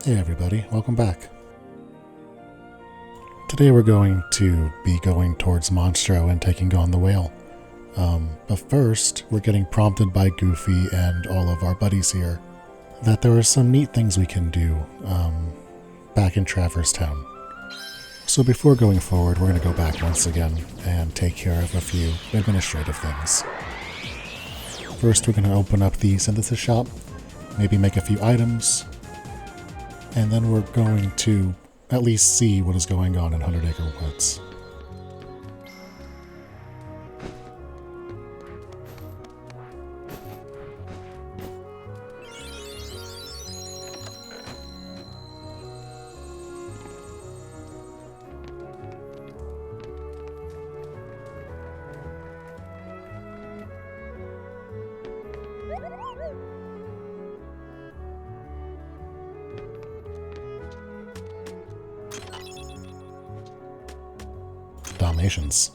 Hey everybody, welcome back. Today we're going to be going towards Monstro and taking on the whale. But first, we're getting prompted by Goofy and all of our buddies here that there are some neat things we can do back in Traverse Town. So before going forward, we're going to go back once again and take care of a few administrative things. First, we're going to open up the synthesis shop, maybe make a few items, and then we're going to at least see what is going on in 100 Acre Woods. Dalmatians.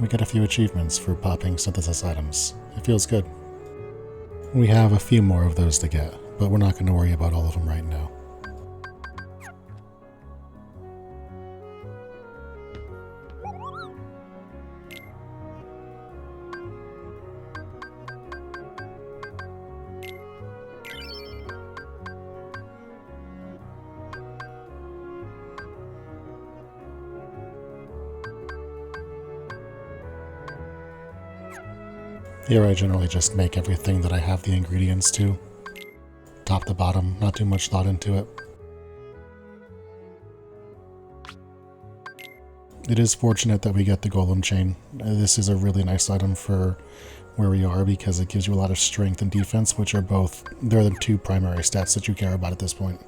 We get a few achievements for popping synthesis items. It feels good. We have a few more of those to get, but we're not going to worry about all of them right now. Here I generally just make everything that I have the ingredients to. Top to bottom, not too much thought into it. It is fortunate that we get the Golem Chain. This is a really nice item for where we are because it gives you a lot of strength and defense, which are they're the two primary stats that you care about at this point.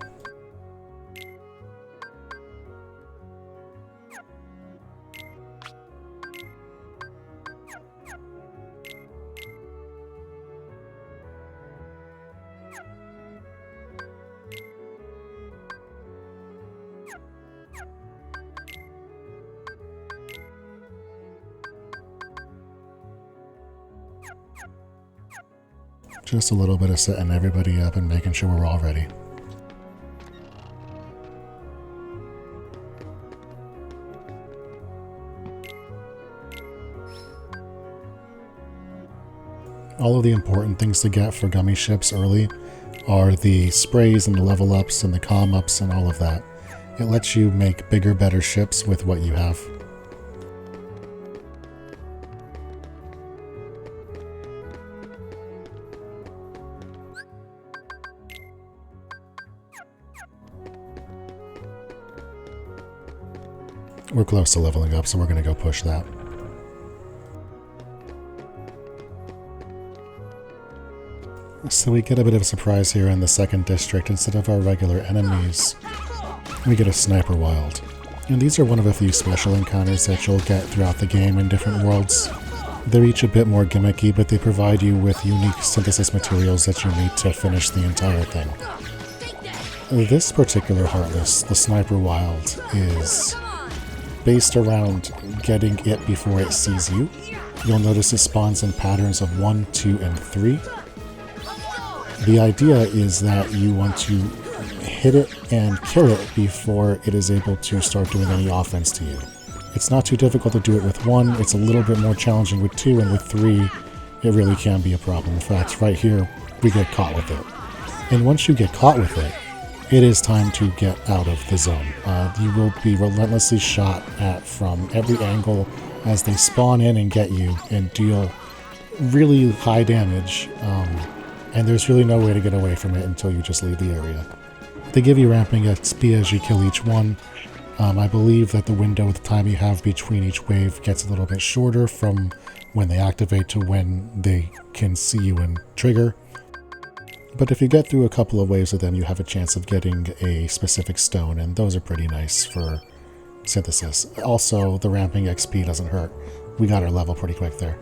Just a little bit of setting everybody up and making sure we're all ready. All of the important things to get for gummy ships early are the sprays and the level ups and the comm ups and all of that. It lets you make bigger, better ships with what you have. We're close to leveling up, so we're going to go push that. So we get a bit of a surprise here in the second district. Instead of our regular enemies, we get a Sniper Wild. And these are one of a few special encounters that you'll get throughout the game in different worlds. They're each a bit more gimmicky, but they provide you with unique synthesis materials that you need to finish the entire thing. This particular Heartless, the Sniper Wild, is based around getting it before it sees you. You'll notice it spawns in patterns of 1, 2, and 3. The idea is that you want to hit it and kill it before it is able to start doing any offense to you. It's not too difficult to do it with 1, it's a little bit more challenging with 2, and with 3, it really can be a problem. In fact, right here, we get caught with it. And once you get caught with it, it is time to get out of the zone. You will be relentlessly shot at from every angle as they spawn in and get you and deal really high damage. And there's really no way to get away from it until you just leave the area. They give you ramping XP as you kill each one. I believe that the window of the time you have between each wave gets a little bit shorter from when they activate to when they can see you and trigger. But if you get through a couple of waves of them, you have a chance of getting a specific stone, and those are pretty nice for synthesis. Also, the ramping XP doesn't hurt. we got our level pretty quick there.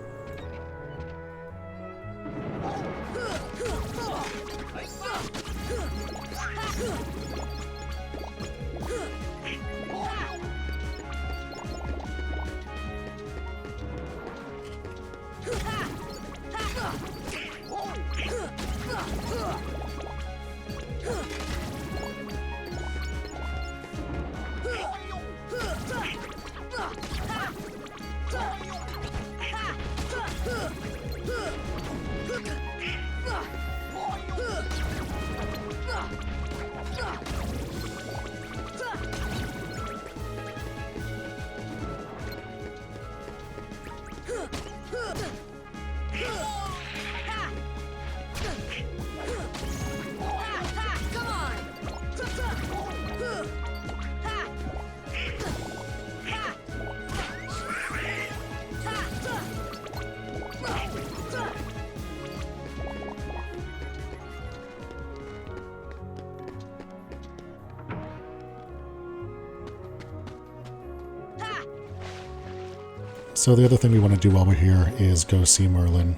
So the other thing we want to do while we're here is go see Merlin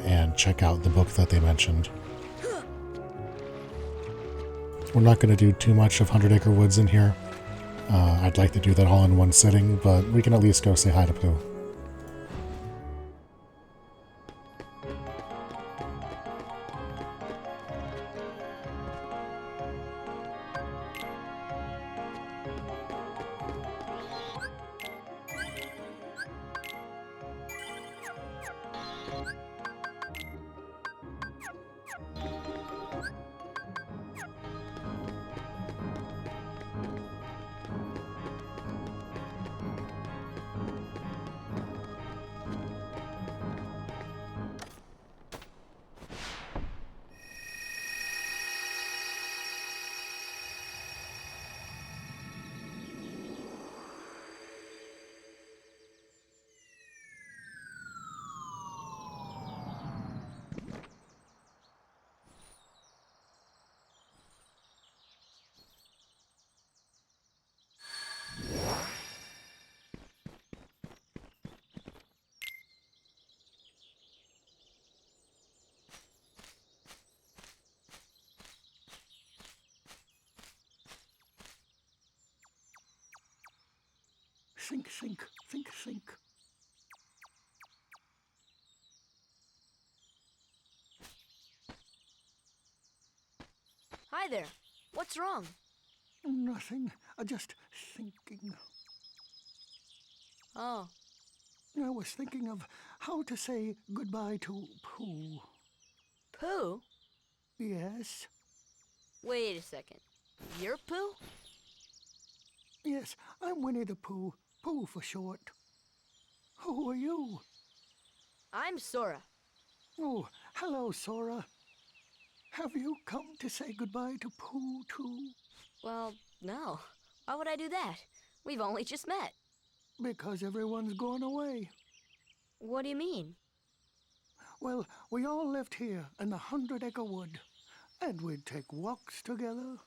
and check out the book that they mentioned. We're not going to do too much of 100 Acre Woods in here. I'd like to do that all in one sitting, but we can at least go say hi to Pooh. Think, think, think, think. Hi there. What's wrong? Nothing. Just thinking. Oh, I was thinking of how to say goodbye to Pooh. Pooh? Yes? Wait a second. You're Pooh? Yes, I'm Winnie the Pooh. Pooh for short. Who are you? I'm Sora. Oh, hello, Sora. Have you come to say goodbye to Pooh, too? Well, no. Why would I do that? We've only just met. Because everyone's gone away. What do you mean? Well, we all lived here in the 100 Acre Wood, and we'd take walks together,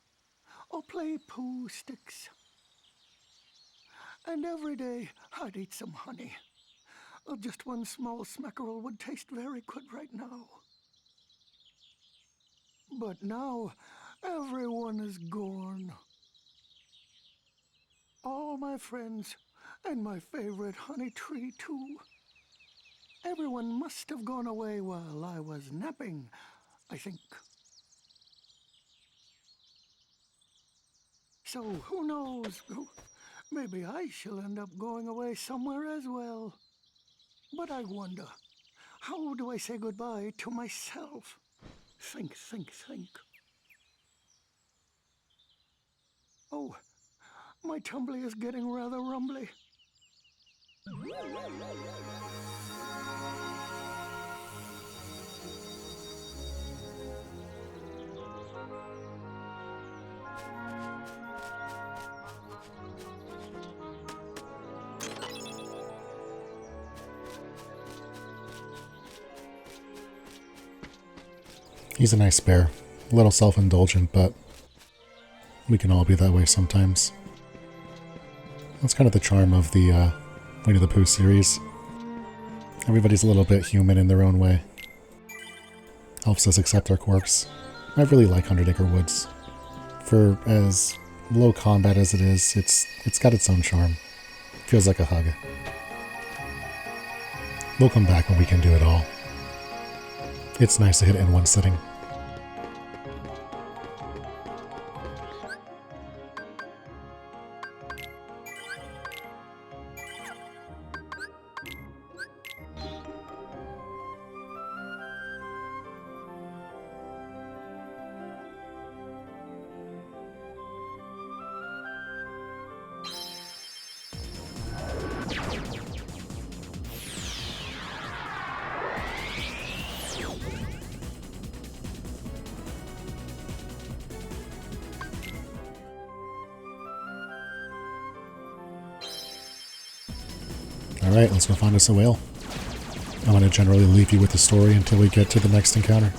or play Pooh sticks. And every day I'd eat some honey. Just one small smackerel would taste very good right now. But now everyone is gone. All my friends, and my favorite honey tree too. Everyone must have gone away while I was napping, I think. So who knows? Maybe I shall end up going away somewhere as well. But I wonder, how do I say goodbye to myself? Think, think, think. Oh, my tumbly is getting rather rumbly. He's a nice bear. A little self-indulgent, but we can all be that way sometimes. That's kind of the charm of the Winnie the Pooh series. Everybody's a little bit human in their own way. Helps us accept our quirks. I really like Undertaker Woods. For as low combat as it is, it's got its own charm. Feels like a hug. We'll come back when we can do it all. It's nice to hit it in one sitting. Alright, let's go find us a whale. I'm going to generally leave you with the story until we get to the next encounter.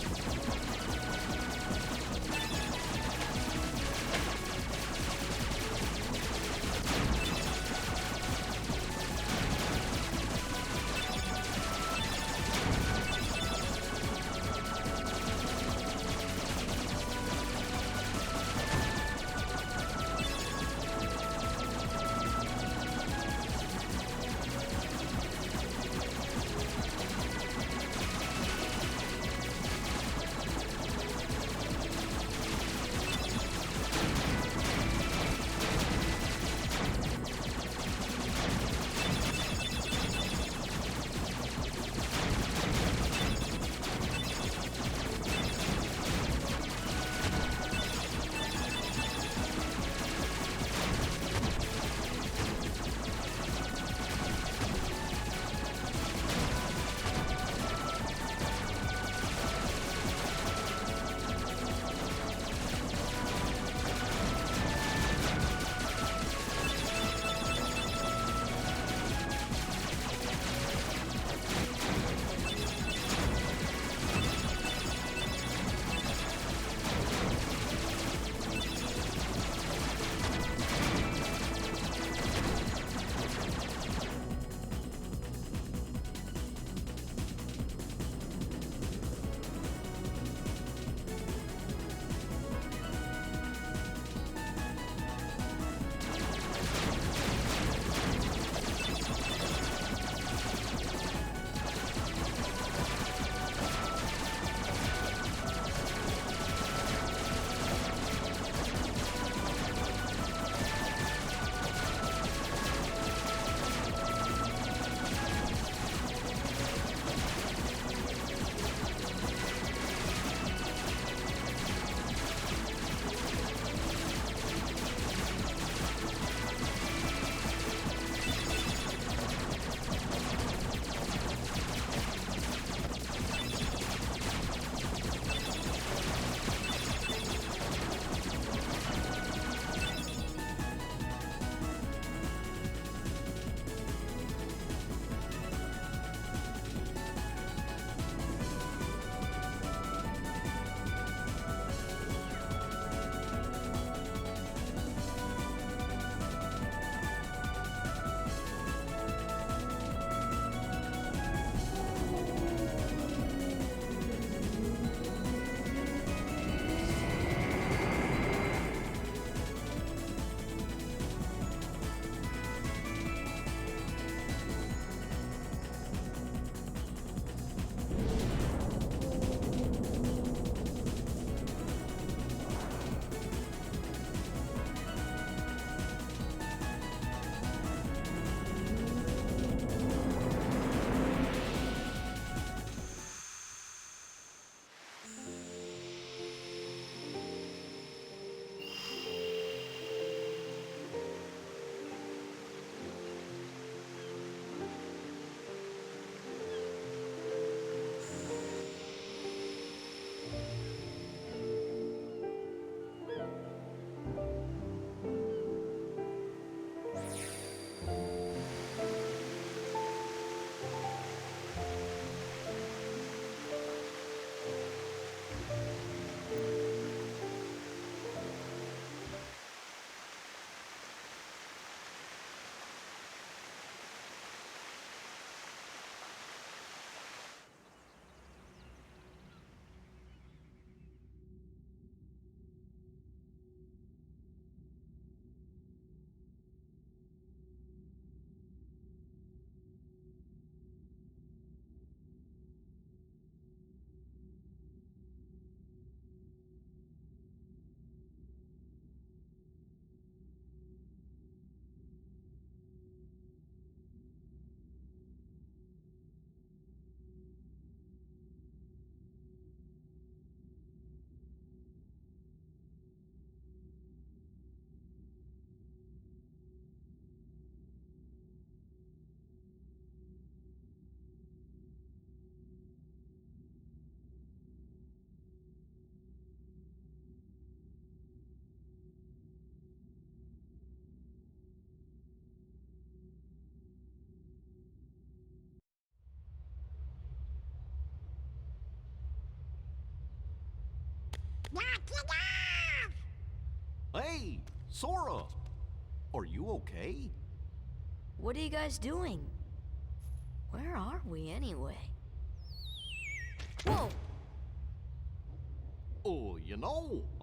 Hey, Sora! Are you okay? What are you guys doing? Where are we anyway? Whoa! Oh,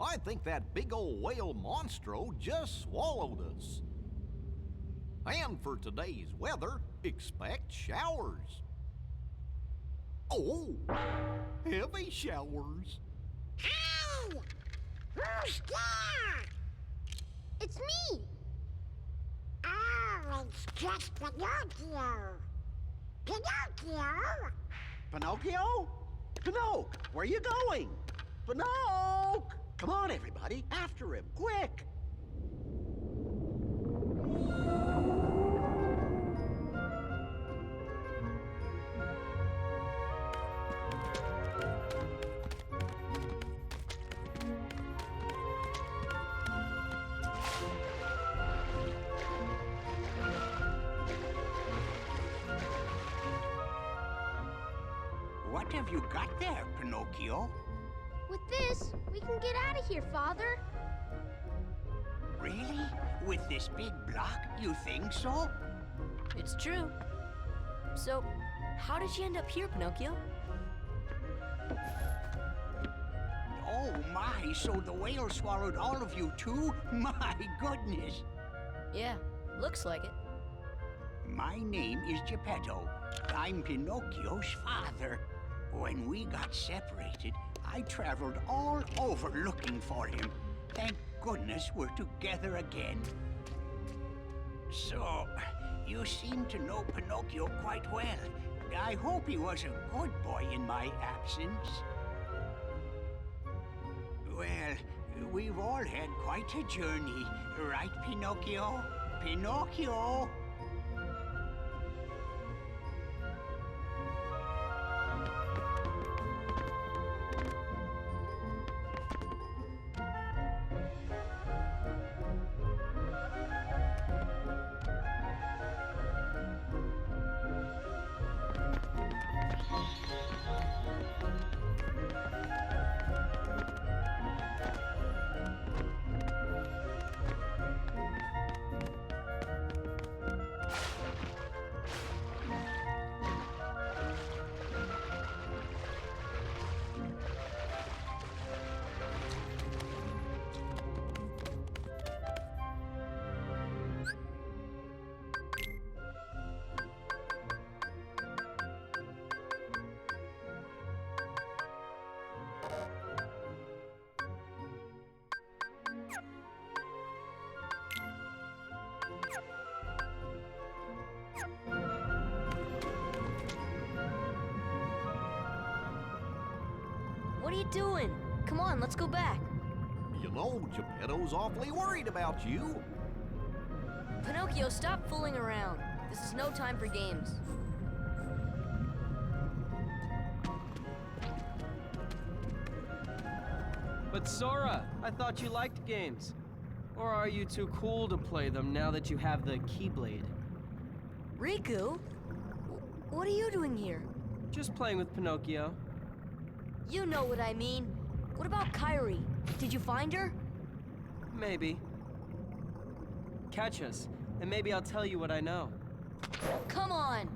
I think that big old whale monstro just swallowed us. And for today's weather, expect showers. Oh, heavy showers. Hey! Who's there? It's me! Oh, it's just Pinocchio. Pinocchio? Pinocchio? Pinocchio, where are you going? Pinocchio! Come on, everybody, after him, quick! What have you got there, Pinocchio? With this, we can get out of here, Father. Really? With this big block, you think so? It's true. So, how did you end up here, Pinocchio? Oh my, so the whale swallowed all of you too? My goodness! Yeah, looks like it. My name is Geppetto. I'm Pinocchio's father. When we got separated, I traveled all over looking for him. Thank goodness we're together again. So, you seem to know Pinocchio quite well. I hope he was a good boy in my absence. Well, we've all had quite a journey, right, Pinocchio? Pinocchio! What are you doing? Come on, let's go back. Geppetto's awfully worried about you. Pinocchio, stop fooling around. This is no time for games. But Sora, I thought you liked games. Or are you too cool to play them now that you have the Keyblade? Riku? What are you doing here? Just playing with Pinocchio. You know what I mean. What about Kairi? Did you find her? Maybe. Catch us, and maybe I'll tell you what I know. Come on!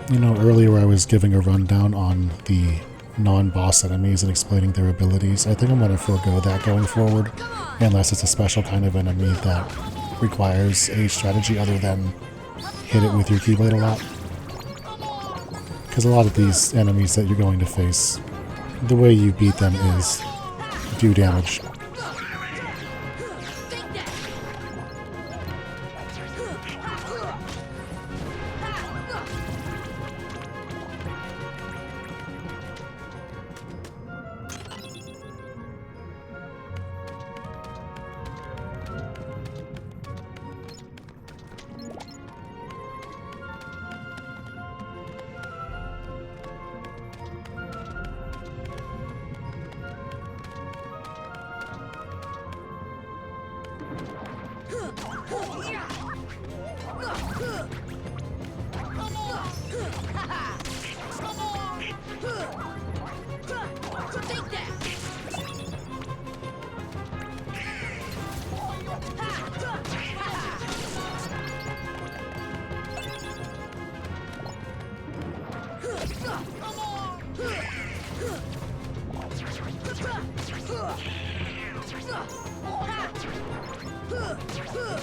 You know, earlier I was giving a rundown on the non-boss enemies and explaining their abilities. I think I'm going to forego that going forward, unless it's a special kind of enemy that requires a strategy other than hit it with your Keyblade a lot. Because a lot of these enemies that you're going to face, the way you beat them is do damage.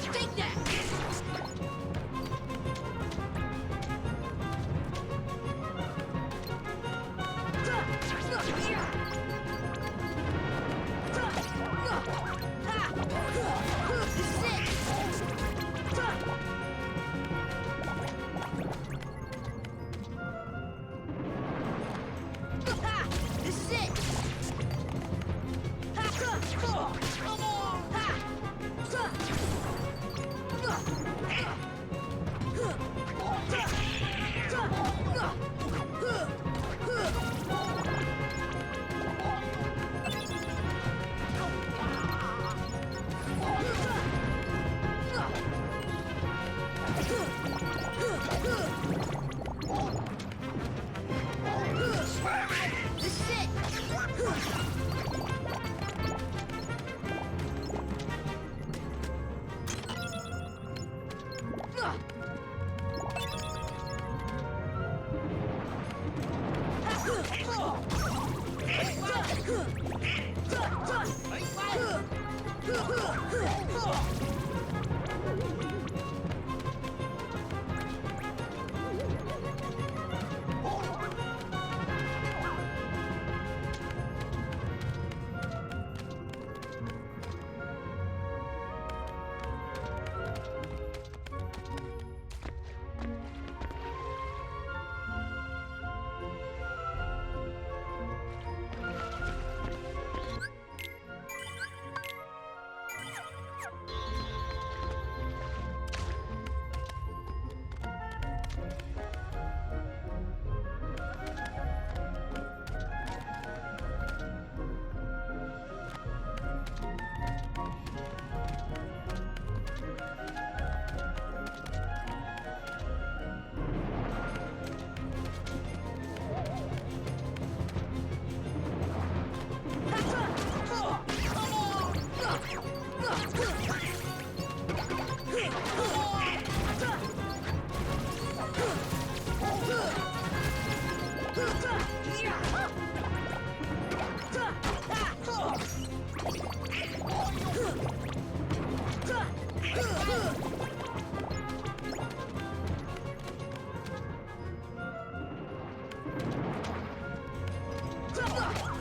Take that! This is it! This is it!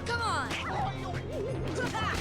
Come on! Take that!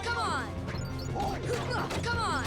Come on! Come on! Come on!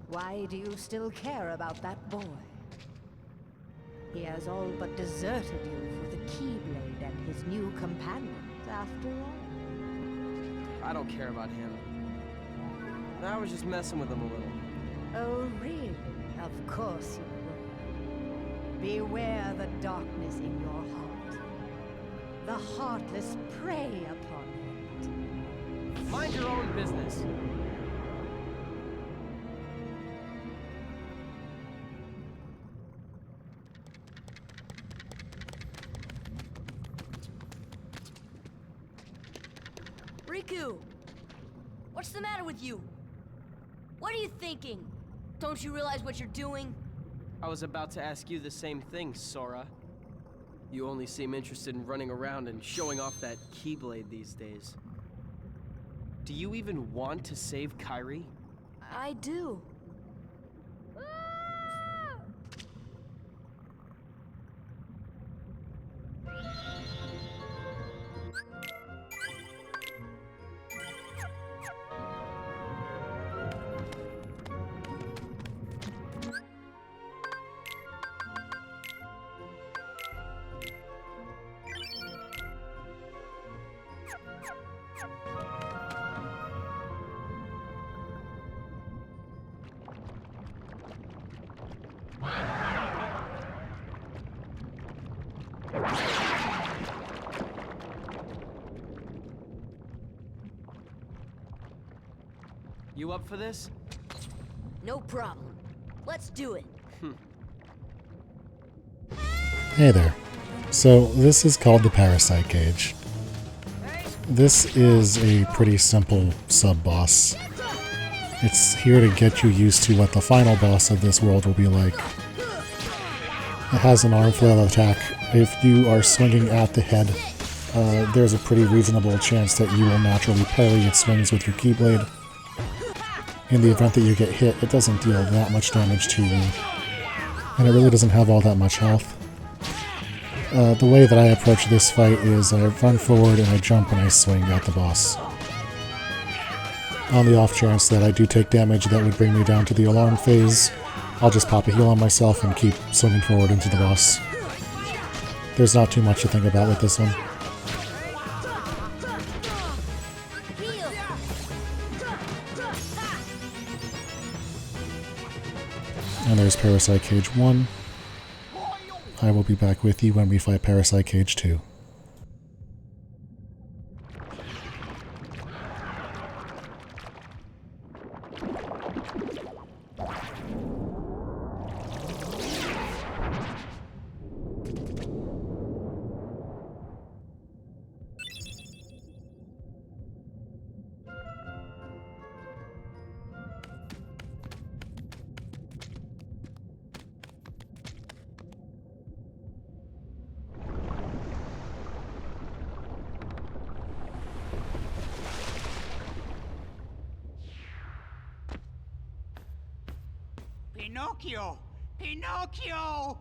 Why do you still care about that boy? He has all but deserted you for the Keyblade and his new companions, after all. I don't care about him. I was just messing with him a little. Oh, really? Of course you will. Beware the darkness in your heart. The heartless prey upon it. Mind your own business. Riku! What's the matter with you? What are you thinking? Don't you realize what you're doing? I was about to ask you the same thing, Sora. You only seem interested in running around and showing off that Keyblade these days. Do you even want to save Kairi? I do. You up for this? No problem. Let's do it. Hey there. So this is called the Parasite Cage. This is a pretty simple sub-boss. It's here to get you used to what the final boss of this world will be like. It has an arm flail attack. If you are swinging at the head, there's a pretty reasonable chance that you will naturally parry its swings with your Keyblade. In the event that you get hit, it doesn't deal that much damage to you, and it really doesn't have all that much health. The way that I approach this fight is I run forward and I jump and I swing at the boss. On the off chance that I do take damage that would bring me down to the alarm phase, I'll just pop a heal on myself and keep swinging forward into the boss. There's not too much to think about with this one. And there's Parasite Cage 1. I will be back with you when we fight Parasite Cage 2. Pinocchio! Pinocchio!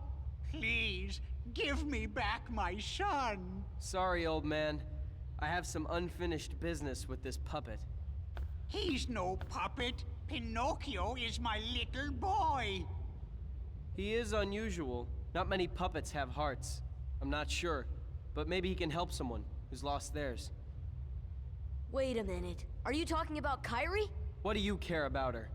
Please, give me back my son! Sorry, old man. I have some unfinished business with this puppet. He's no puppet. Pinocchio is my little boy. He is unusual. Not many puppets have hearts. I'm not sure, but maybe he can help someone who's lost theirs. Wait a minute. Are you talking about Kairi? What do you care about her?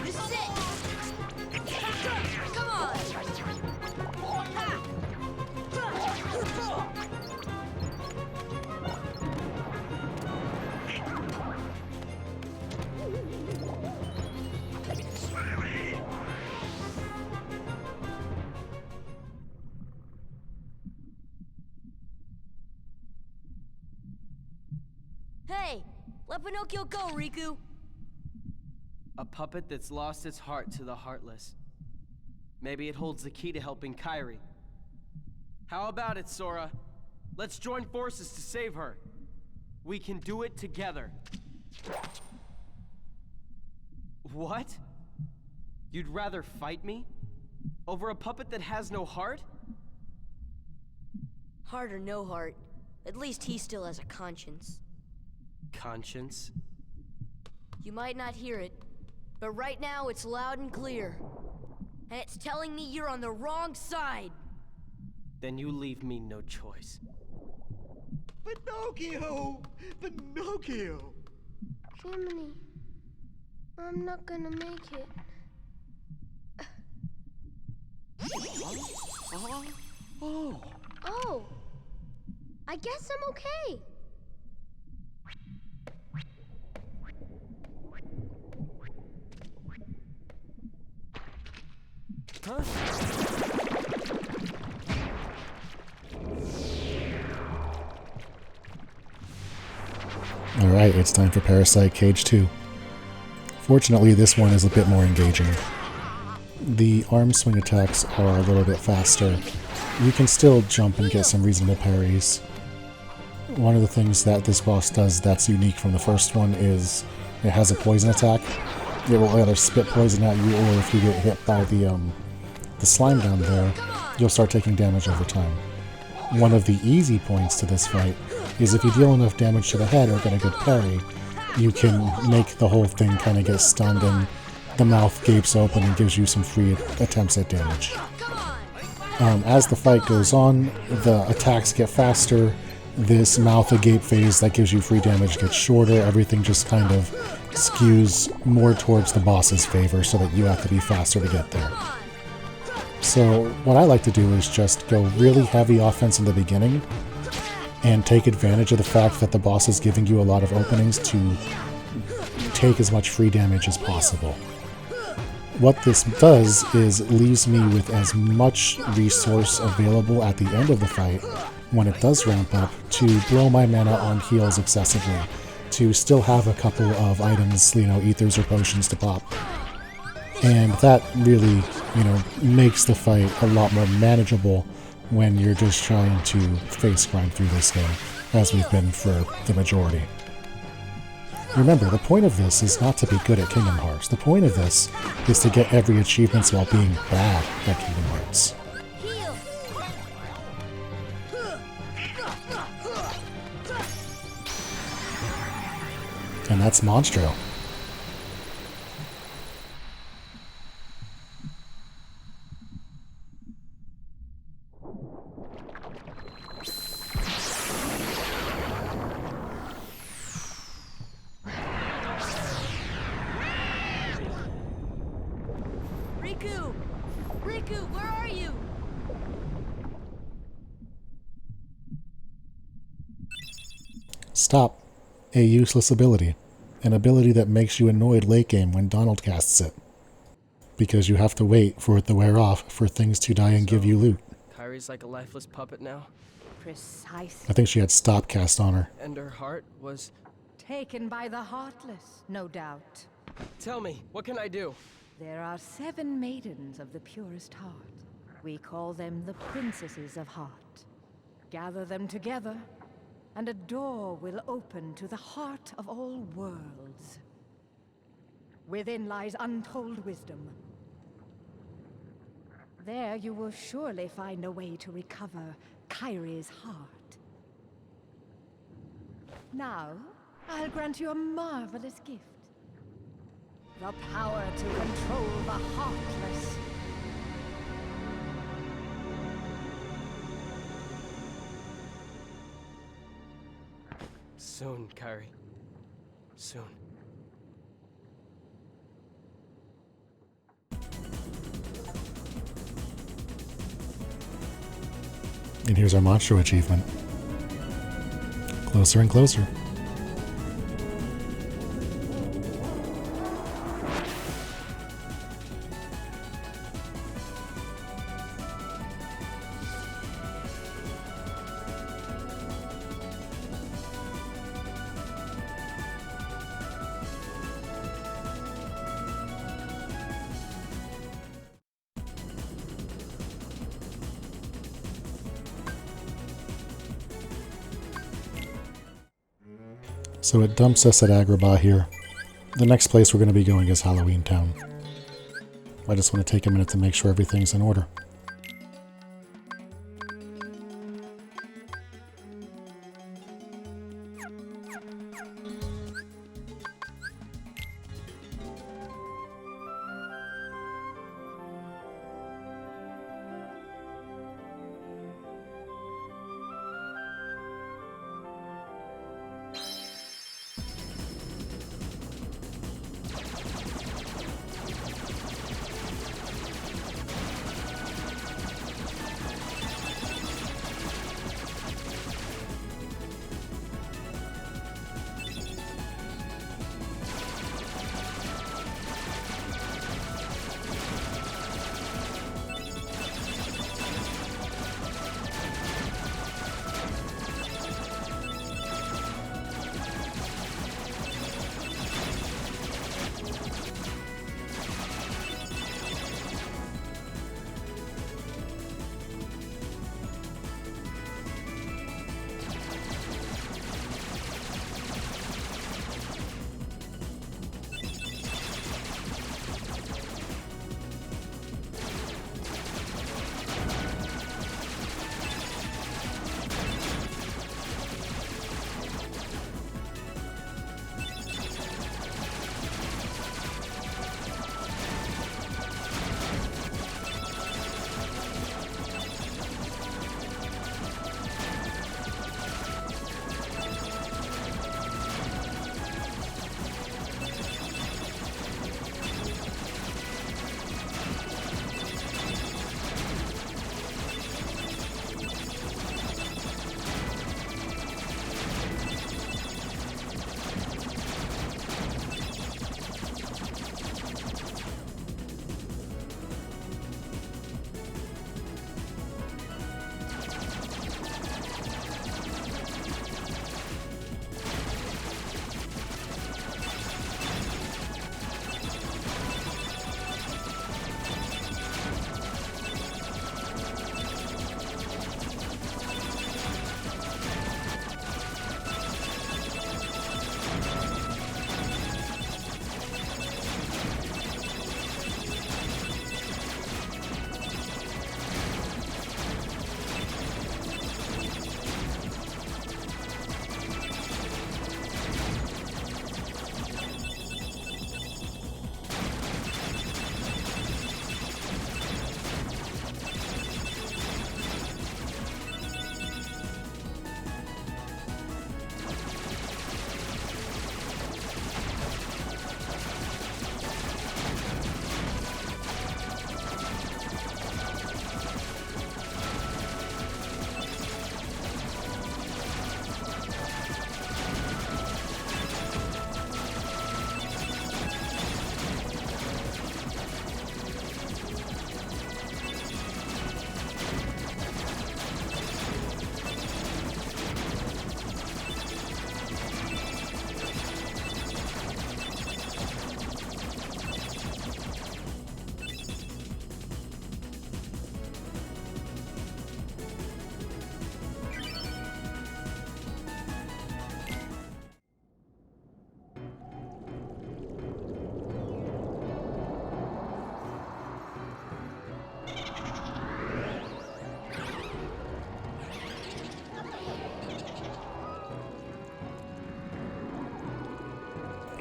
This is it! Come on! Hey! Let Pinocchio go, Riku! A puppet that's lost its heart to the heartless. Maybe it holds the key to helping Kairi. How about it, Sora? Let's join forces to save her. We can do it together. What? You'd rather fight me? Over a puppet that has no heart? Heart or no heart, at least he still has a conscience. Conscience? You might not hear it, but right now it's loud and clear. And it's telling me you're on the wrong side. Then you leave me no choice. Pinocchio! Pinocchio! Jiminy, I'm not gonna make it. Oh, I guess I'm okay. Huh? Alright, it's time for Parasite Cage 2. Fortunately, this one is a bit more engaging. The arm swing attacks are a little bit faster. You can still jump and get some reasonable parries. One of the things that this boss does that's unique from the first one is it has a poison attack. It will either spit poison at you, or if you get hit by the slime down there, you'll start taking damage over time. One of the easy points to this fight is if you deal enough damage to the head or get a good parry, you can make the whole thing kind of get stunned and the mouth gapes open and gives you some free attempts at damage. As the fight goes on, the attacks get faster, this mouth agape phase that gives you free damage gets shorter. Everything just kind of skews more towards the boss's favor so that you have to be faster to get there. So what I like to do is just go really heavy offense in the beginning and take advantage of the fact that the boss is giving you a lot of openings to take as much free damage as possible. What this does is leaves me with as much resource available at the end of the fight when it does ramp up to blow my mana on heals excessively, to still have a couple of items, ethers or potions to pop. And that really, makes the fight a lot more manageable when you're just trying to face grind through this game, as we've been for the majority. Remember, the point of this is not to be good at Kingdom Hearts. The point of this is to get every achievement while being bad at Kingdom Hearts. And that's Monstro. Riku, where are you? Stop. A useless ability. An ability that makes you annoyed late game when Donald casts it. Because you have to wait for it to wear off for things to die and give you loot. Kairi's like a lifeless puppet now? Precisely. I think she had stop cast on her. And her heart was... Taken by the Heartless, no doubt. Tell me, what can I do? There are 7 maidens of the purest heart. We call them the Princesses of Heart. Gather them together, and a door will open to the heart of all worlds. Within lies untold wisdom. There you will surely find a way to recover Kairi's heart. Now, I'll grant you a marvelous gift. The power to control the Heartless. Soon, Kairi. Soon. And here's our Monstro achievement. Closer and closer. So it dumps us at Agrabah here. The next place we're going to be going is Halloween Town. I just want to take a minute to make sure everything's in order.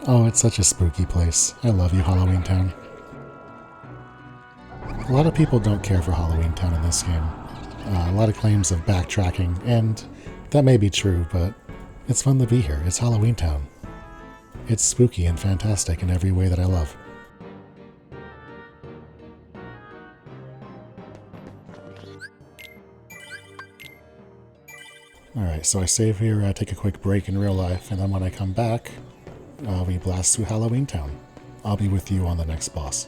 Oh, it's such a spooky place. I love you, Halloween Town. A lot of people don't care for Halloween Town in this game. A lot of claims of backtracking, and that may be true, but it's fun to be here. It's Halloween Town. It's spooky and fantastic in every way that I love. Alright, so I save here, I take a quick break in real life, and then when I come back, we blast through Halloween Town. I'll be with you on the next boss.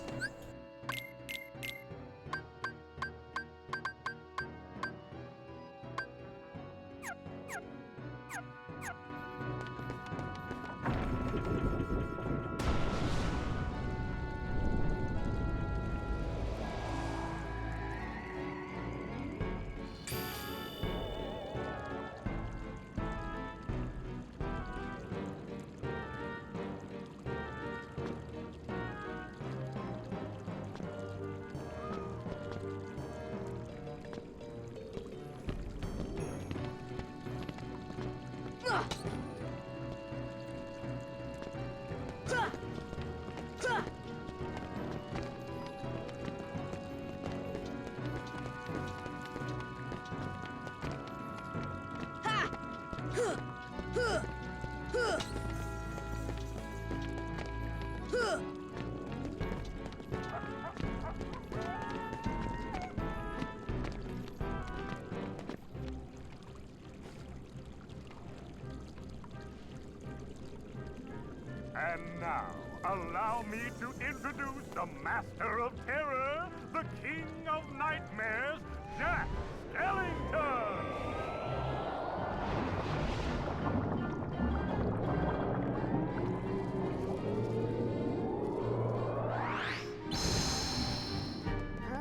And now, allow me to introduce the Master of Terror, the King of Nightmares, Jack Skellington!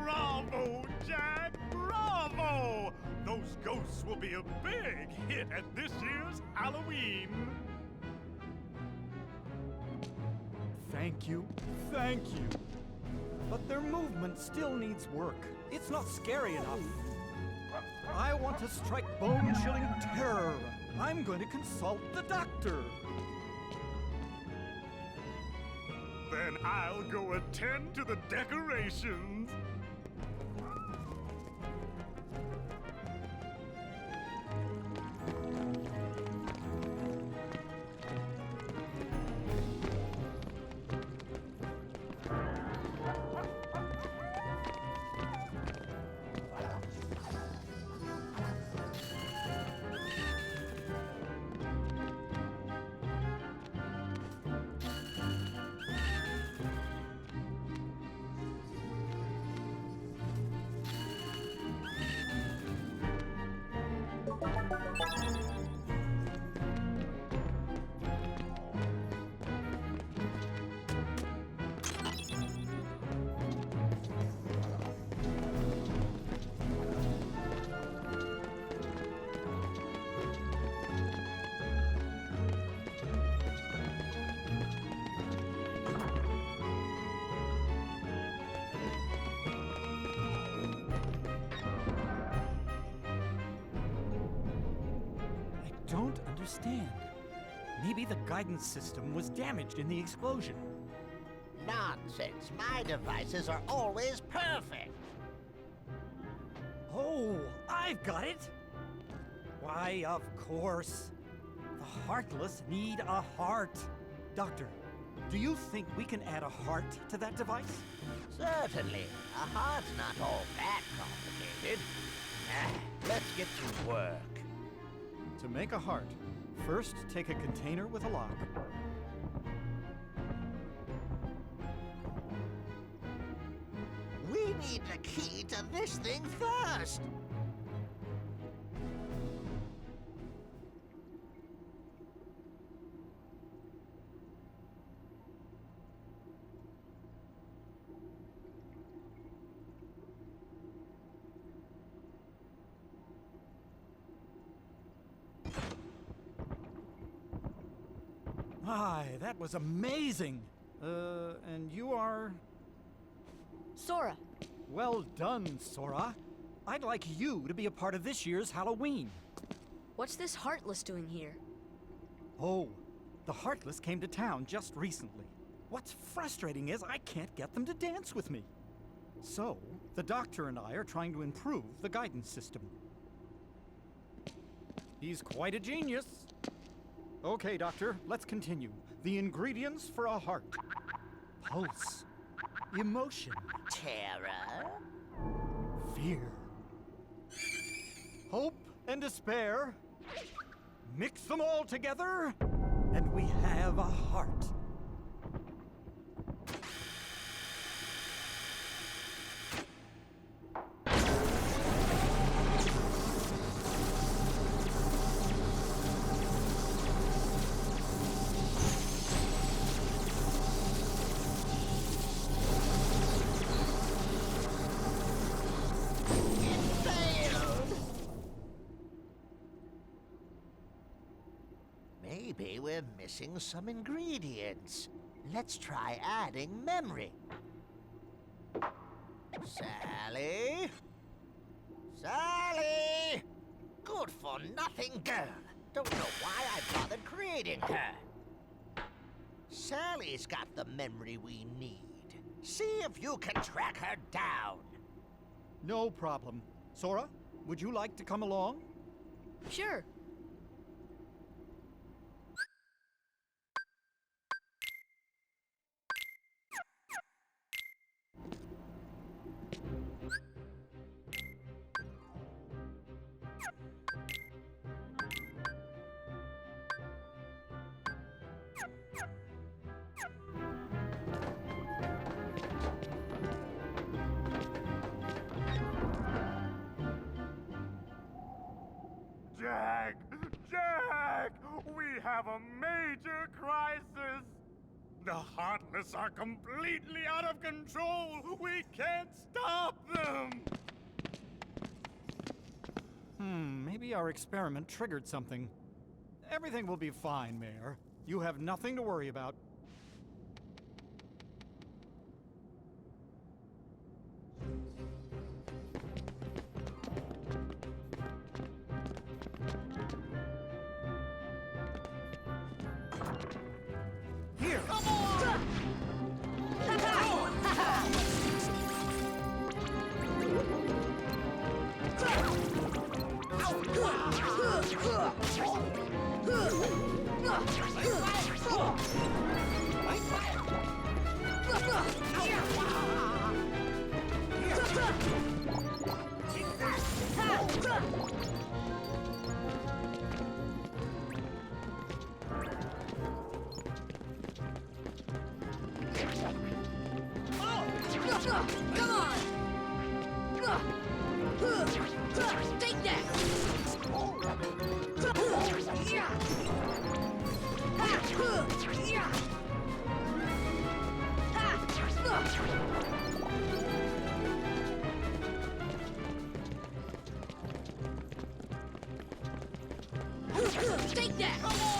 Bravo, Jack! Bravo! Those ghosts will be a big hit at this year's Halloween! Thank you. But their movement still needs work. It's not scary enough. I want to strike bone-chilling terror. I'm going to consult the doctor. Then I'll go attend to the decorations. Don't understand. Maybe the guidance system was damaged in the explosion. Nonsense. My devices are always perfect. Oh, I've got it! Why, of course. The heartless need a heart. Doctor, do you think we can add a heart to that device? Certainly. A heart's not all that complicated. Let's get to work. To make a heart, first take a container with a lock. We need the key to this thing first. My, that was amazing! And you are... Sora. Well done, Sora. I'd like you to be a part of this year's Halloween. What's this Heartless doing here? Oh, The Heartless came to town just recently. What's frustrating is I can't get them to dance with me. So, the Doctor and I are trying to improve the guidance system. He's quite a genius. Okay, Doctor, let's continue. The ingredients for a heart. Pulse. Emotion. Terror? Fear. Hope and despair. Mix them all together, and we have a heart. Maybe we're missing some ingredients. Let's try adding memory. Sally? Sally! Good for nothing girl. Don't know why I bothered creating her. Sally's got the memory we need. See if you can track her down. No problem. Sora, would you like to come along? Sure. Jack! Jack! We have a major crisis! The Heartless are completely out of control! We can't stop them! Maybe our experiment triggered something. Everything will be fine, Mayor. You have nothing to worry about. Here! Come on! Come on! Take that! Take that! Come on!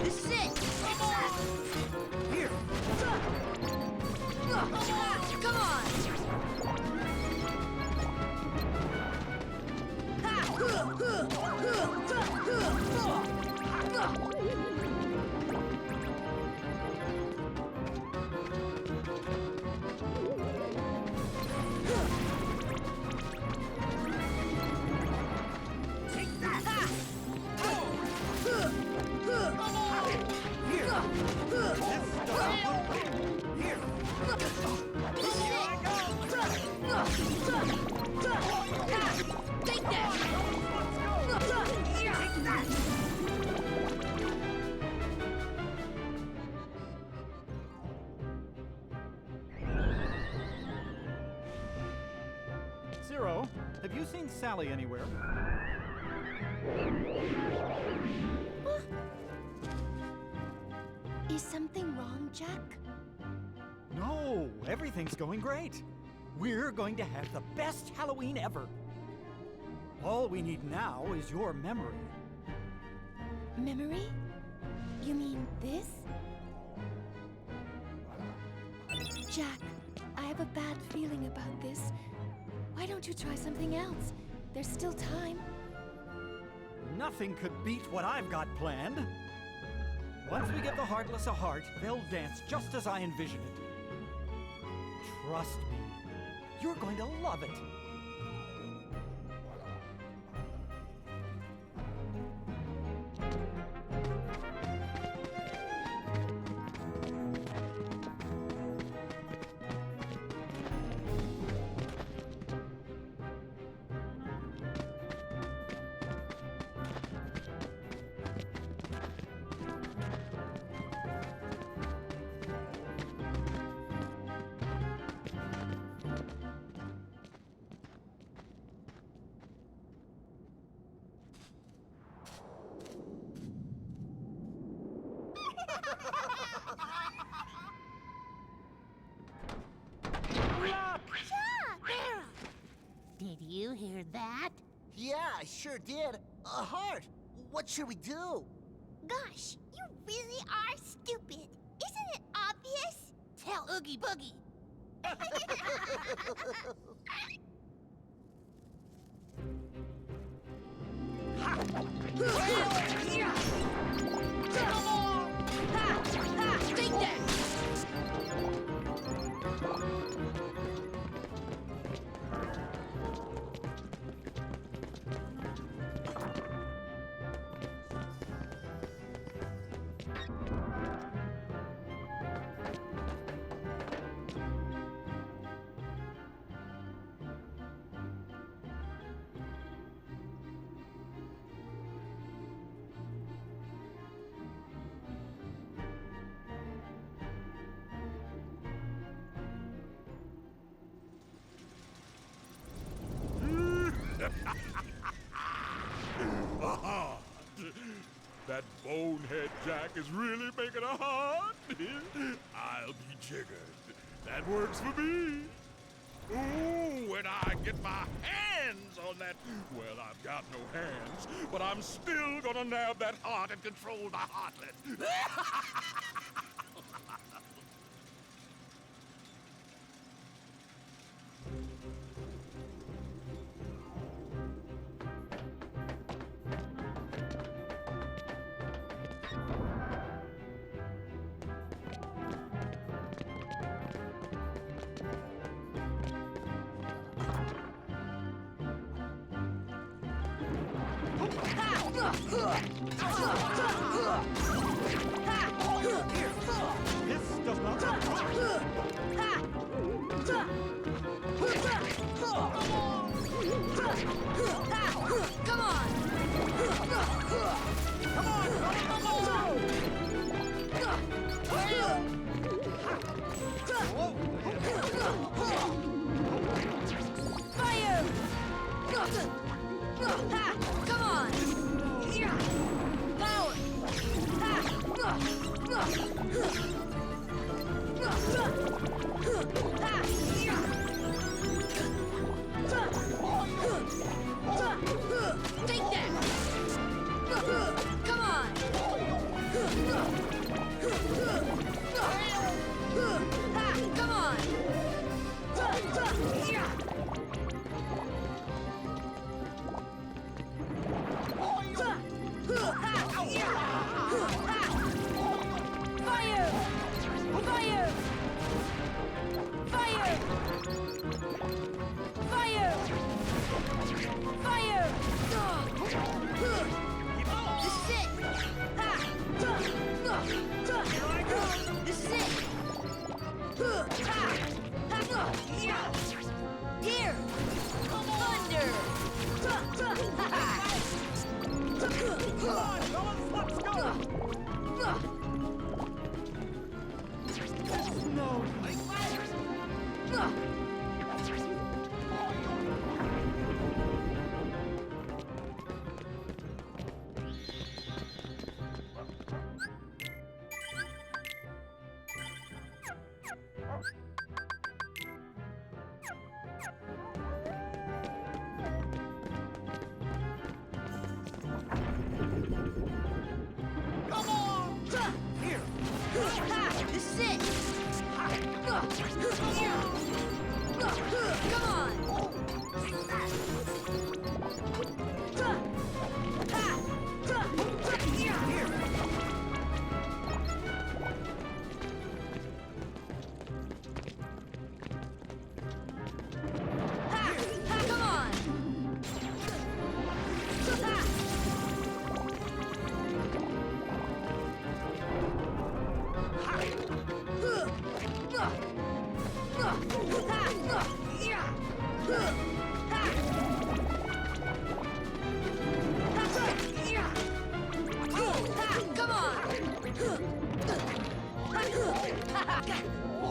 This is it! Here! Come on! Have you seen Sally anywhere? Is something wrong, Jack? No, everything's going great. We're going to have the best Halloween ever. All we need now is your memory. Memory? You mean this? Jack, I have a bad feeling about this. Why don't you try something else? There's still time. Nothing could beat what I've got planned. Once we give the Heartless a heart, they'll dance just as I envision it. Trust me, you're going to love it. Did you hear that? Yeah, I sure did. A heart. What should we do? Gosh, you really are stupid. Isn't it obvious? Tell Oogie Boogie. Take that! Aha! That bonehead Jack is really making a heart. I'll be jiggered. That works for me. Ooh, when I get my hands on that... Well, I've got no hands, but I'm still gonna nab that heart and control the Heartless. This does not work. Come on! Fire! Come on! Power! Take that! Come on! Come on! Fire! Fire! Fire! Fire! Fire! This is it! This is it! Here!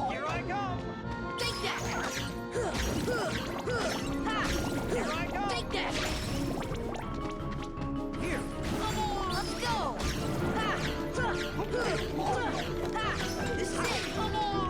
Here I go! Take that! Here I go! Take that! Here! Let's go! This is it! Come on!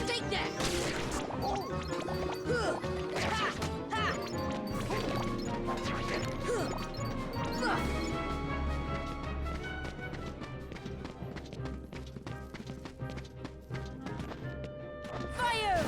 Take that! Fire!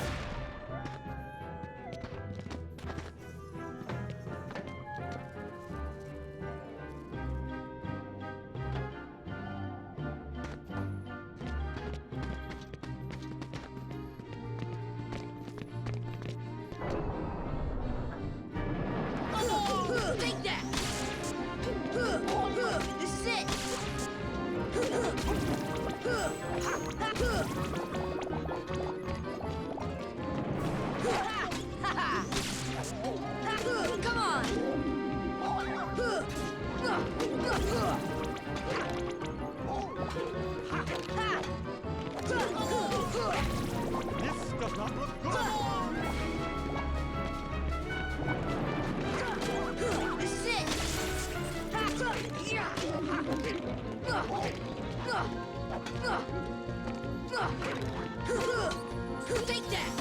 Take that!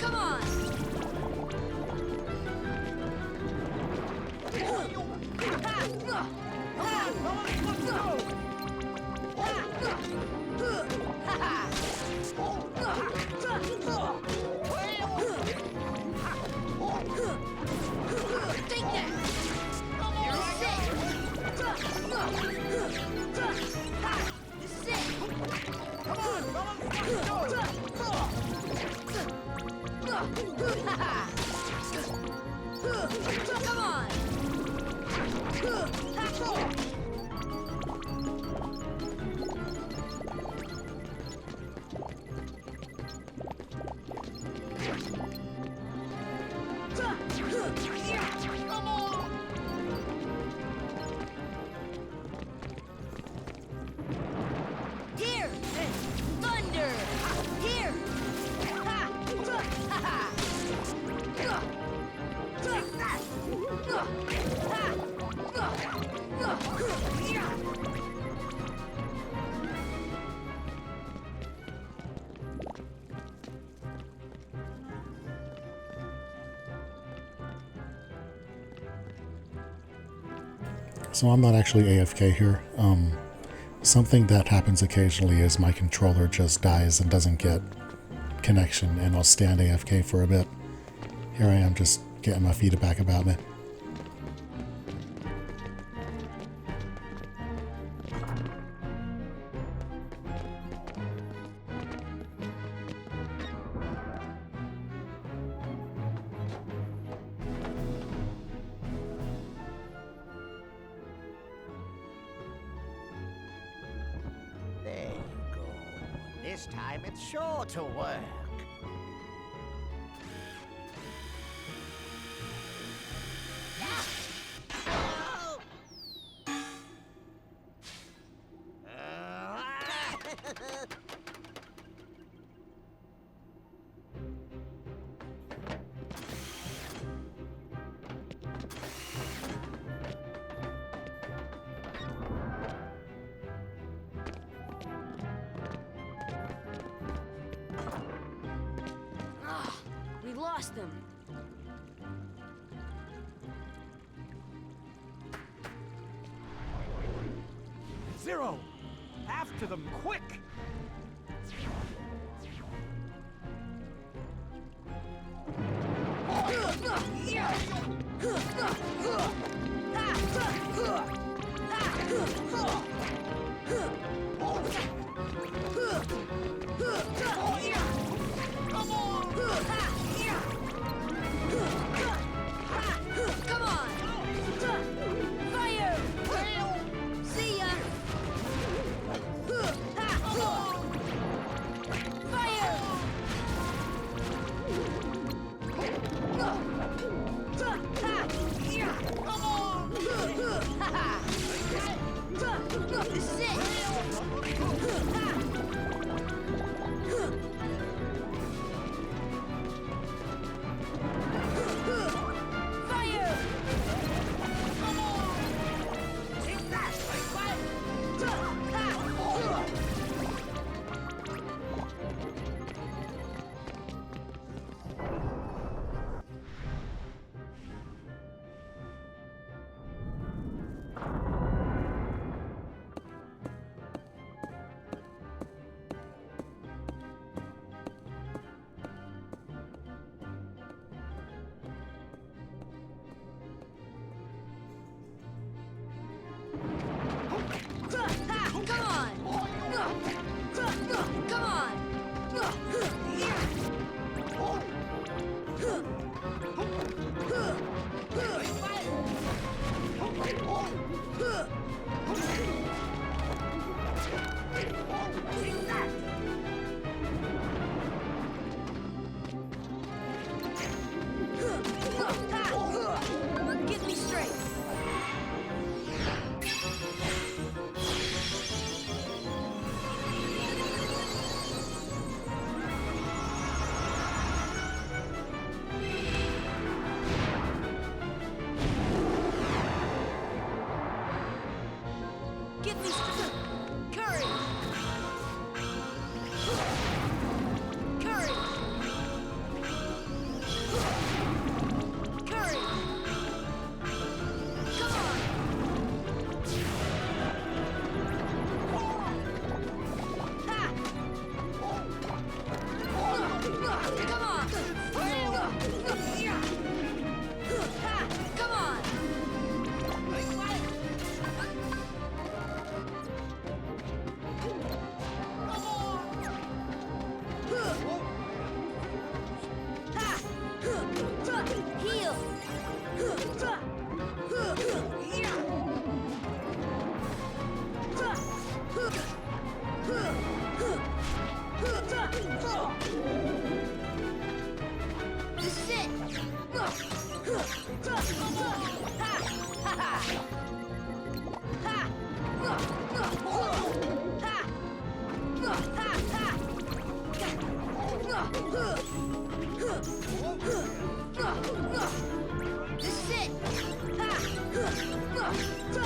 Come on! Take that! You're sick! This is it! Come on, Come on! Here! Thunder! Here! So I'm not actually AFK here. Something that happens occasionally is my controller just dies and doesn't get connection, and I'll stand AFK for a bit. Here I am just getting my feet back about me. There you go. This time it's sure to work. We lost them. Zero! After them, quick! Come on! Fire! See ya! Fire! Come on!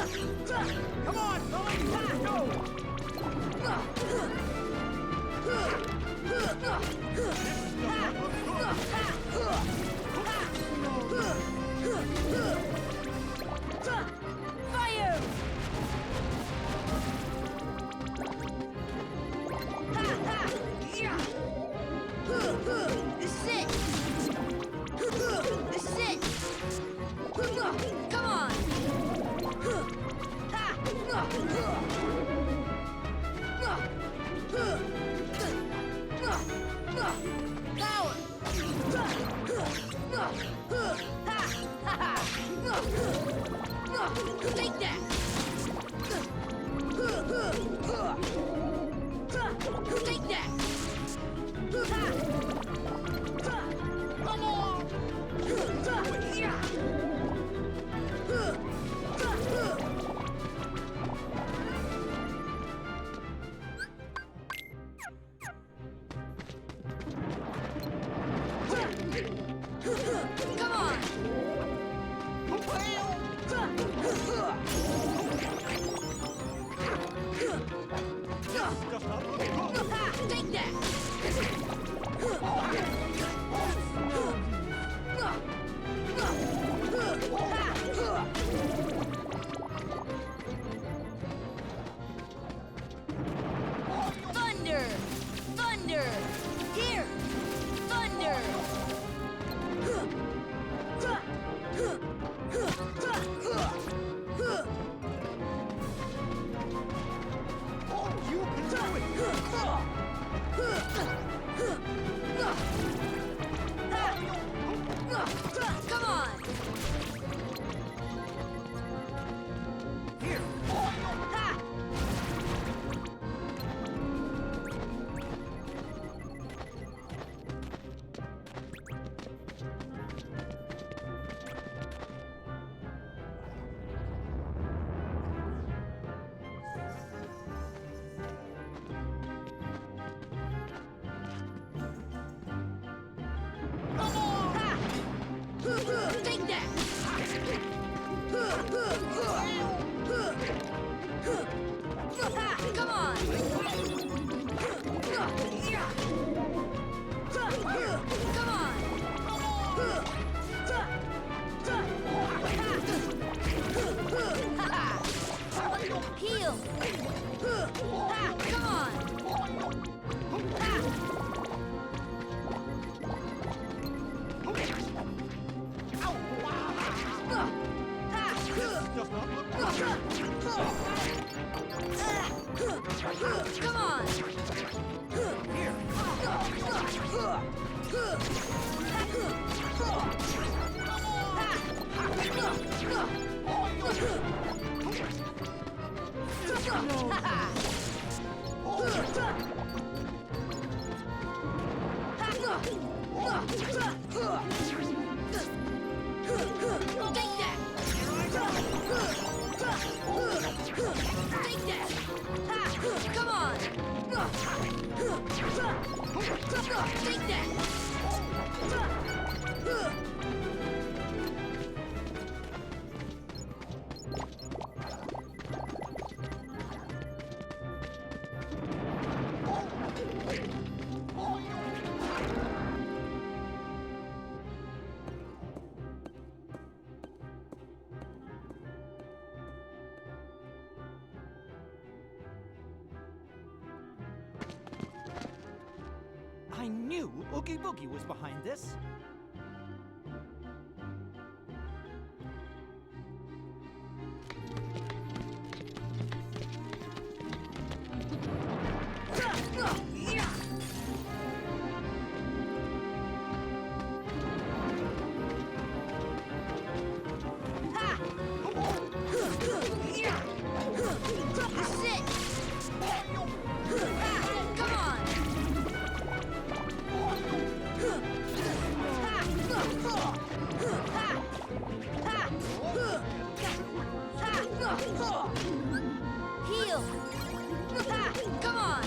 Come on, Sully! Go! Fire! This is it! This is it! Come on! Power! Take that! Take that! Come on! Come on! Take that! Thunder! Thunder! Here! Thunder! You can do Come on! Here! Take that! Come on! Come on! Heal! Come on! Come on! Here! Take that! Take that! Come on! Take that! I knew Oogie Boogie was behind this. This is it! Come on! Heal! Come on!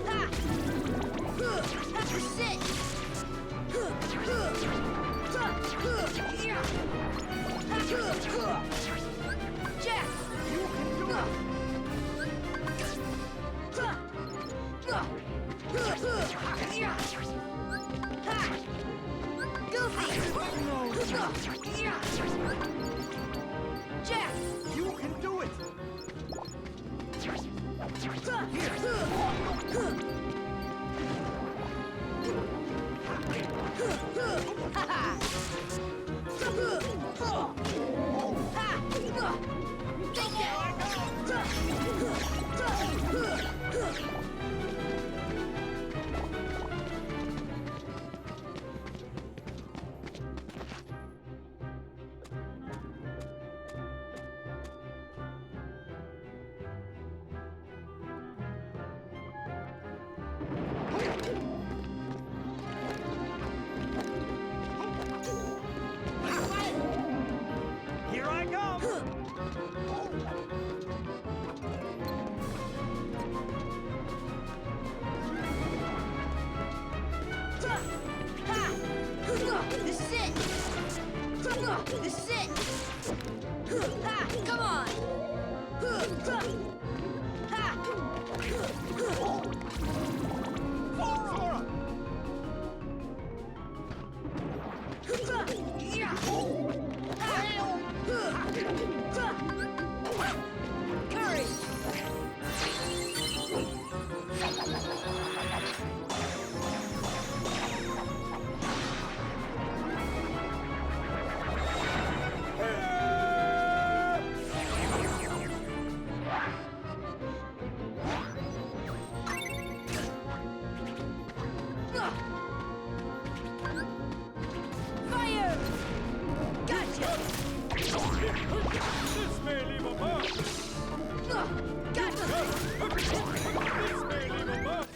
Ha! Jack! You can do it! Here I go! This is it! This is it! Ha! Come on! Courage! Fire! Gotcha! This may leave a mark. Gotcha! This may leave a mark.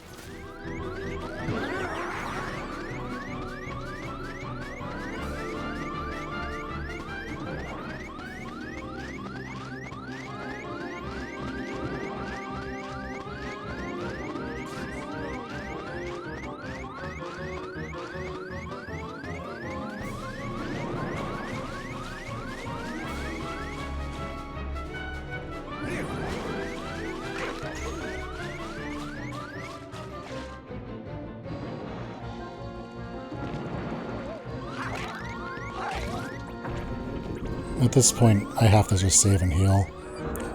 At this point, I have to just save and heal.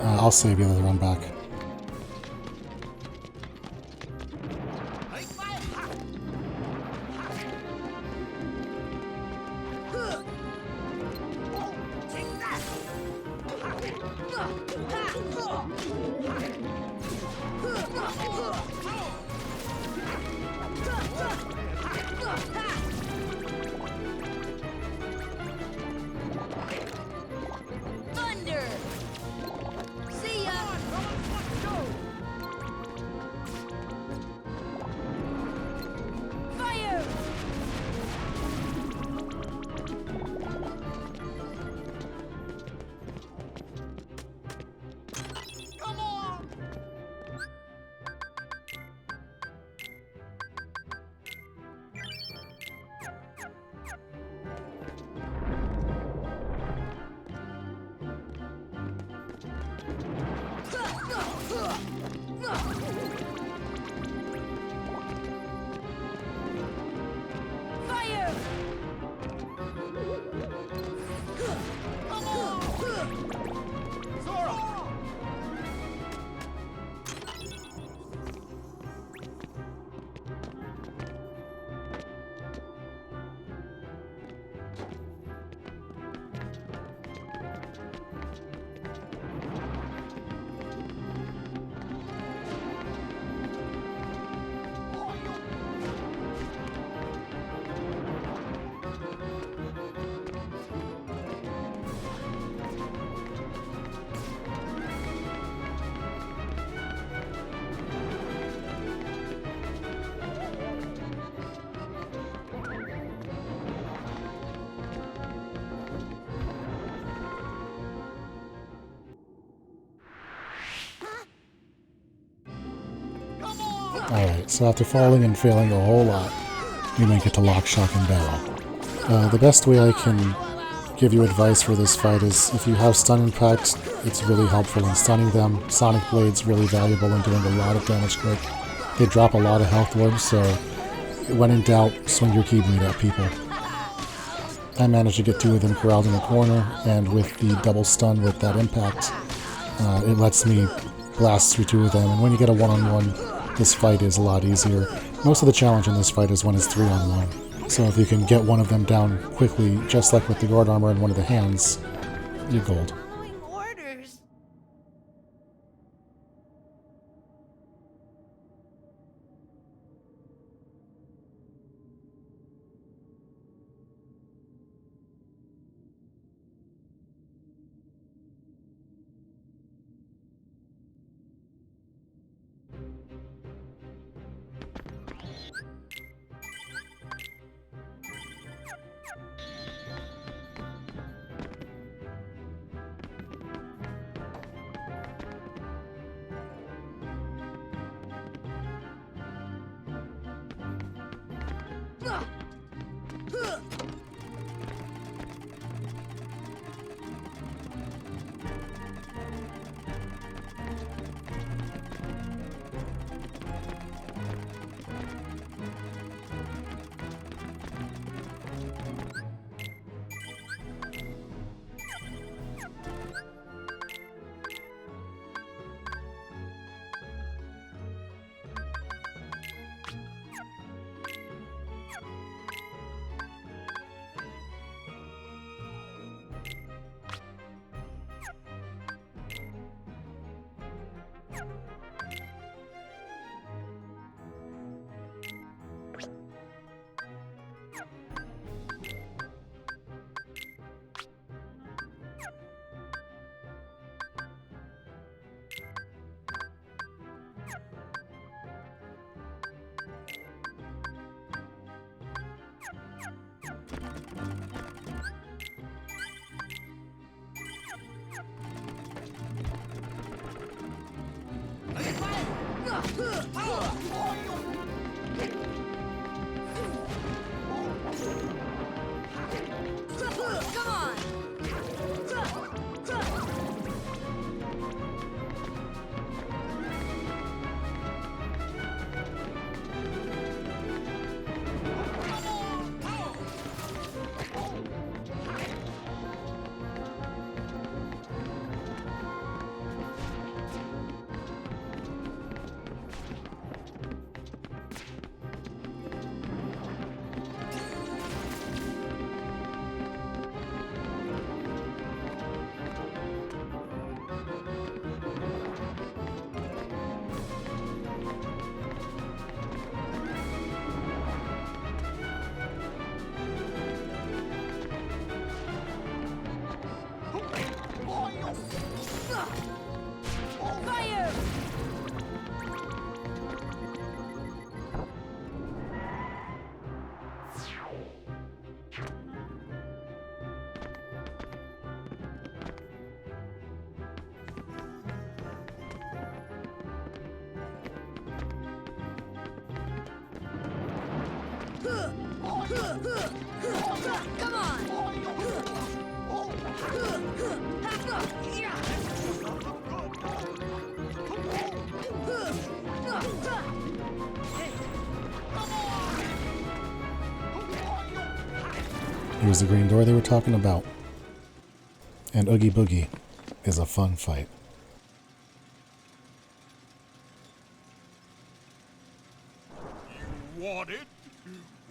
I'll save you the run back. Thunder! See ya! Fire! Come on! Fire! Come on! Sora! Alright, so after falling and failing a whole lot, we make it to Lock, Shock, and Barrel. The best way I can give you advice for this fight is if you have Stun Impact, it's really helpful in stunning them. Sonic Blade's really valuable in doing a lot of damage quick. They drop a lot of health orbs, so when in doubt, swing your Keyblade at people. I managed to get 2 of them corralled in the corner, and with the double stun with that impact, it lets me blast through 2 of them, and when you get a one-on-one, this fight is a lot easier. Most of the challenge in this fight is when it's 3-on-1. So if you can get one of them down quickly, just like with the guard armor and one of the hands, you're gold. Orders. Come on! Here's the green door they were talking about. And Oogie Boogie is a fun fight. You want it?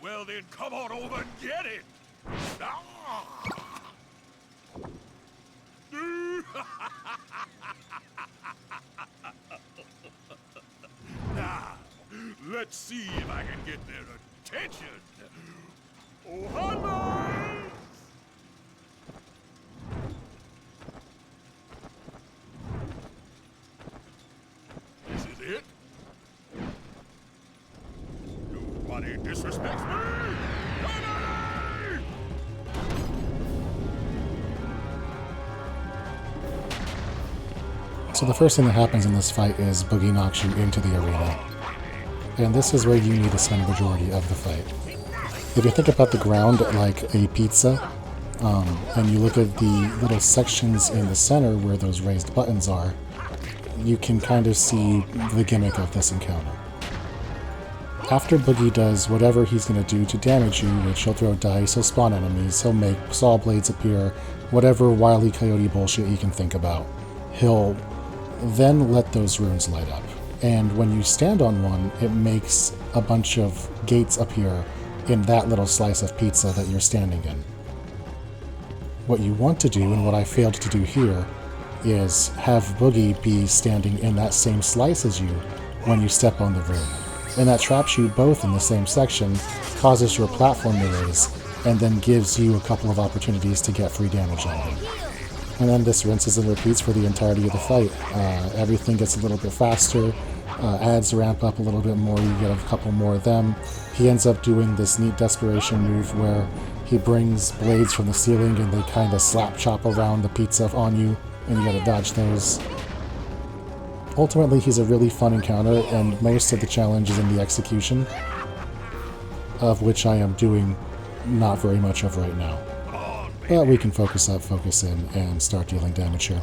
Well then, come on over and get it! Ah! Now, let's see if I can get their attention. Oh, hello! This is it? Nobody disrespects me! Nobody! So the first thing that happens in this fight is Boogie knocks you into the arena. And this is where you need to spend the majority of the fight. If you think about the ground like a pizza, and you look at the little sections in the center where those raised buttons are, you can kind of see the gimmick of this encounter. after Boogie does whatever he's going to do to damage you, which he'll throw dice, he'll spawn enemies, he'll make saw blades appear, whatever Wile E. Coyote bullshit he can think about, he'll then let those runes light up. And when you stand on one, it makes a bunch of gates appear in that little slice of pizza that you're standing in. What you want to do, and what I failed to do here, is have Boogie be standing in that same slice as you when you step on the rune. And that traps you both in the same section, causes your platform to raise, and then gives you a couple of opportunities to get free damage on him. And then this rinses and repeats for the entirety of the fight. Everything gets a little bit faster, ads ramp up a little bit more, you get a couple more of them. He ends up doing this neat desperation move where he brings blades from the ceiling and they kind of slap chop around the pizza on you, and you gotta dodge those. Ultimately, he's a really fun encounter, and most of the challenge is in the execution, of which I am doing not very much of right now. But we can focus up, focus in, and start dealing damage here.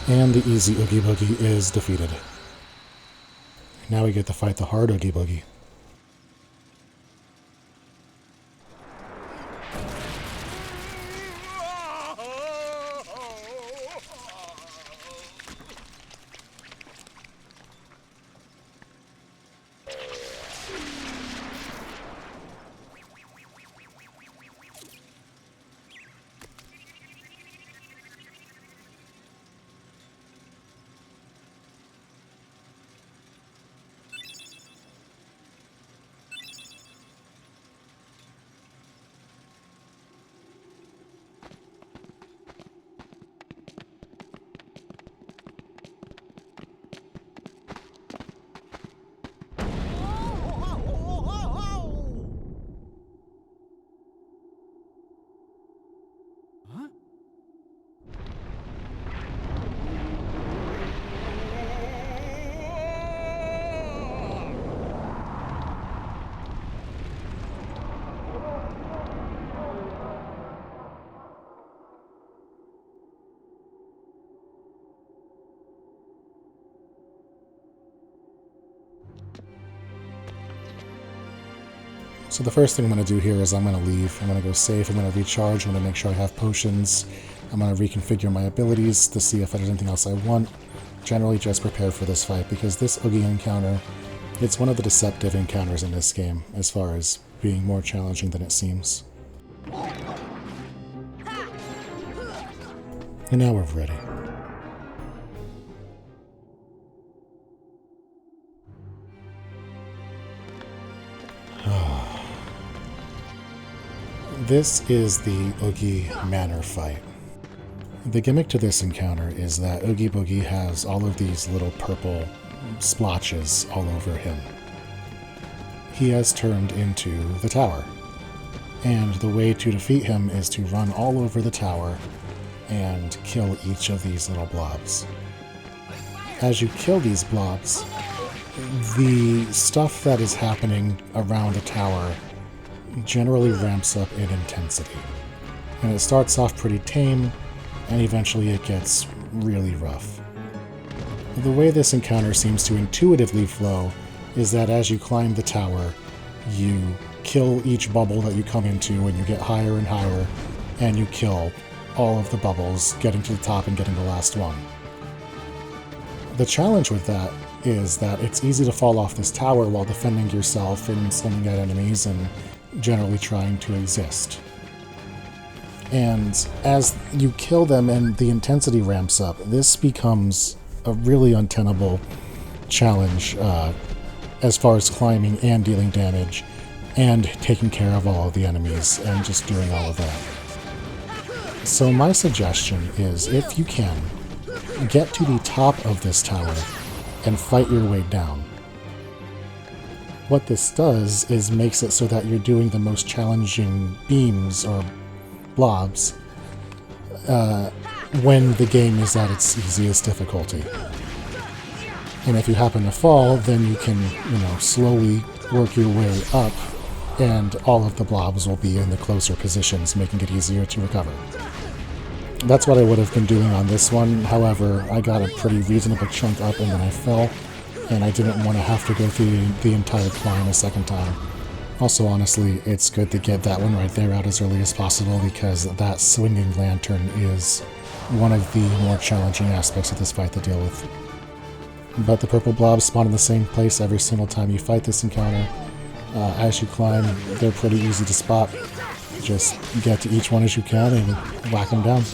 And the easy Oogie Boogie is defeated. Now we get to fight the hard Oogie Boogie. So the first thing I'm going to do here is I'm going to leave. I'm going to go safe. I'm going to recharge. I'm going to make sure I have potions. I'm going to reconfigure my abilities to see if there's anything else I want. Generally just prepare for this fight, because this Oogie encounter, it's one of the deceptive encounters in this game as far as being more challenging than it seems. And now we're ready. This is the Oogie Manor fight. The gimmick to this encounter is that Oogie Boogie has all of these little purple splotches all over him. He has turned into the tower, and the way to defeat him is to run all over the tower and kill each of these little blobs. As you kill these blobs, the stuff that is happening around the tower generally ramps up in intensity. And it starts off pretty tame, and eventually it gets really rough. The way this encounter seems to intuitively flow is that as you climb the tower, you kill each bubble that you come into, and you get higher and higher, and you kill all of the bubbles, getting to the top and getting the last one. The challenge with that is that it's easy to fall off this tower while defending yourself and slinging at enemies and generally trying to exist. And as you kill them and the intensity ramps up, this becomes a really untenable challenge as far as climbing and dealing damage and taking care of all of the enemies and just doing all of that. So my suggestion is, if you can, get to the top of this tower and fight your way down. What this does is makes it so that you're doing the most challenging beams or blobs when the game is at its easiest difficulty. And if you happen to fall, then you can, slowly work your way up, and all of the blobs will be in the closer positions, making it easier to recover. That's what I would have been doing on this one. However, I got a pretty reasonable chunk up and then I fell, and I didn't want to have to go through the entire climb a second time. Also, honestly, it's good to get that one right there out as early as possible, because that swinging lantern is one of the more challenging aspects of this fight to deal with. But the purple blobs spawn in the same place every single time you fight this encounter. As you climb, they're pretty easy to spot. Just get to each one as you can and whack them down.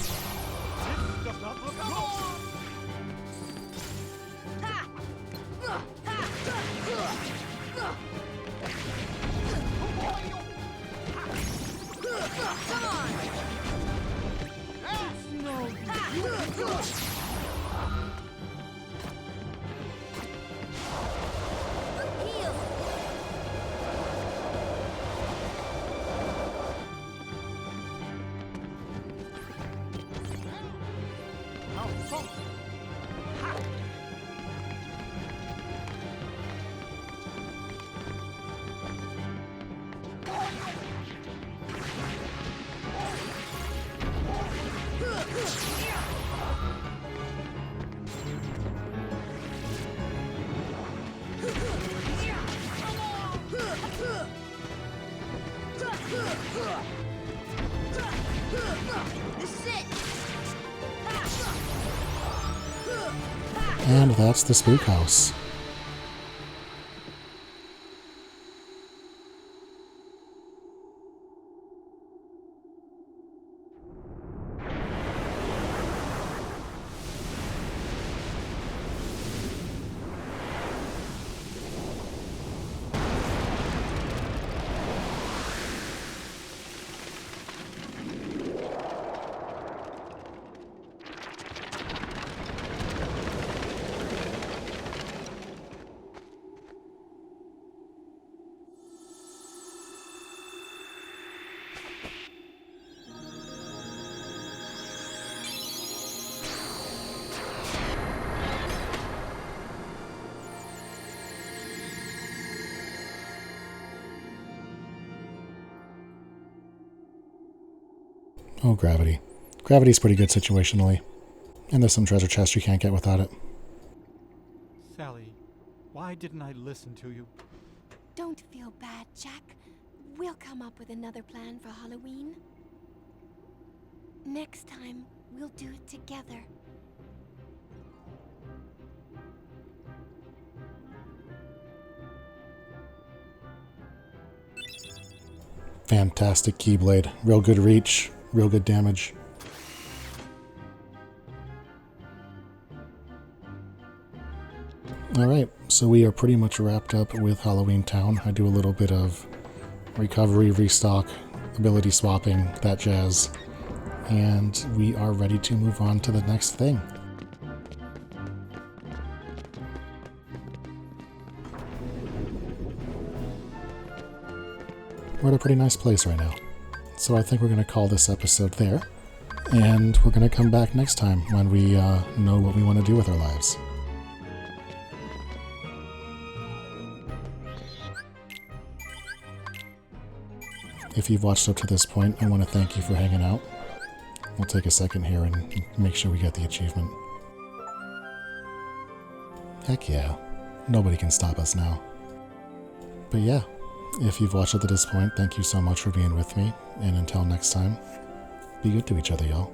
And that's the spook house. Oh, gravity. Gravity's pretty good situationally. And there's some treasure chests you can't get without it. Sally, why didn't I listen to you? Don't feel bad, Jack. We'll come up with another plan for Halloween. Next time, we'll do it together. Fantastic Keyblade. Real good reach, real good damage. Alright, so we are pretty much wrapped up with Halloween Town. I do a little bit of recovery, restock, ability swapping, that jazz. And we are ready to move on to the next thing. We're at a pretty nice place right now. So I think we're going to call this episode there. And we're going to come back next time when we know what we want to do with our lives. If you've watched up to this point, I want to thank you for hanging out. We'll take a second here and make sure we get the achievement. Heck yeah. Nobody can stop us now. But yeah, if you've watched up to this point, thank you so much for being with me. And until next time, be good to each other, y'all.